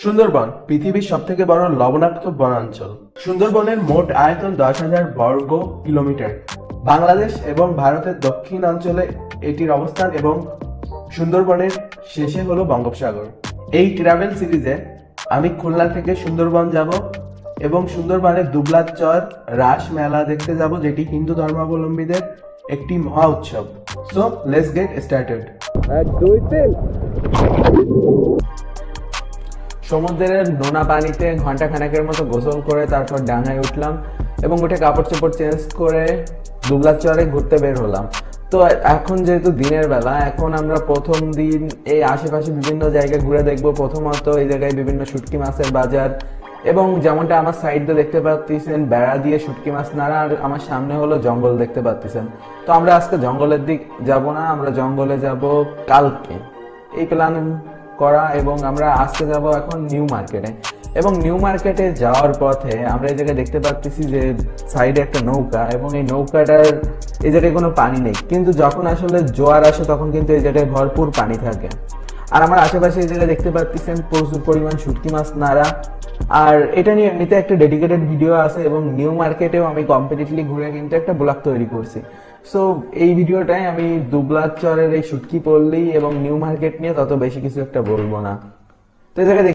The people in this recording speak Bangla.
সুন্দরবন পৃথিবীর সবথেকে বড় লবণাক্ত বনাঞ্চল। সুন্দরবনের মোট আয়তন 10,000 বর্গ কিলোমিটার। বাংলাদেশ এবং ভারতের দক্ষিণাঞ্চলে এটির অবস্থান এবং সুন্দরবনের শেষে হলো বঙ্গোপসাগর। এই ট্রাভেল সিরিজে আমি খুলনা থেকে সুন্দরবন যাব এবং সুন্দরবনের দুবলার চর রাস মেলা দেখতে যাব, যেটি হিন্দু ধর্মাবলম্বীদের একটি মহা উৎসব। So let's get started. সমুদ্রের নোনা পানিতে ঘন্টা খানেকের মতো গোসল করে তারপর ডাঙায় উঠলাম এবং উঠে কাপড় চোপড় চেঞ্জ করে দুবলার চরে ঘুরতে বের হলাম। তো এখন যেহেতু দিনের বেলা, এখন আমরা প্রথম দিন এই আশেপাশে বিভিন্ন জায়গায় ঘুরে দেখবো। প্রথমত এই জায়গায় বিভিন্ন শুটকি মাছের বাজার, এবং যেমনটা আমার সাইডে দেখতে পাচ্ছেন বেড়া দিয়ে শুটকি মাছ নাড়া, আর আমার সামনে হলো জঙ্গল দেখতে পাচ্ছেন। তো আমরা আজকে জঙ্গলের দিক যাব না, আমরা জঙ্গলে যাব কালকে, এই প্ল্যান করা। এবং আমরা আজকে যাব এখন নিউ মার্কেটে, এবং নিউ মার্কেটে যাওয়ার পথে আমরা এই জায়গায় দেখতে পাচ্ছি যে সাইডে একটা নৌকা, এবং এই নৌকাটার এই জায়গায় কোনো পানি নেই, কিন্তু যখন আসলে জোয়ার আসে তখন কিন্তু এই জায়গায় ভরপুর পানি থাকে। আর আমার আশেপাশে এই জায়গায় দেখতে পাচ্ছেন প্রচুর পরিমাণ শুটকি মাছ নাড়া। আর এটা নিয়ে এমনিতে একটা ডেডিকেটেড ভিডিও আছে, এবং নিউ মার্কেটেও আমি কমপ্লিটলি ঘুরে কিন্তু একটা ব্লগ তৈরি করছি। সো এই ভিডিওটাই আমি দুবলার চরের এই শুটকি পল্লী এবং নিউ মার্কেট নিয়ে তত বেশি কিছু একটা বলবো না। তো এই জায়গায়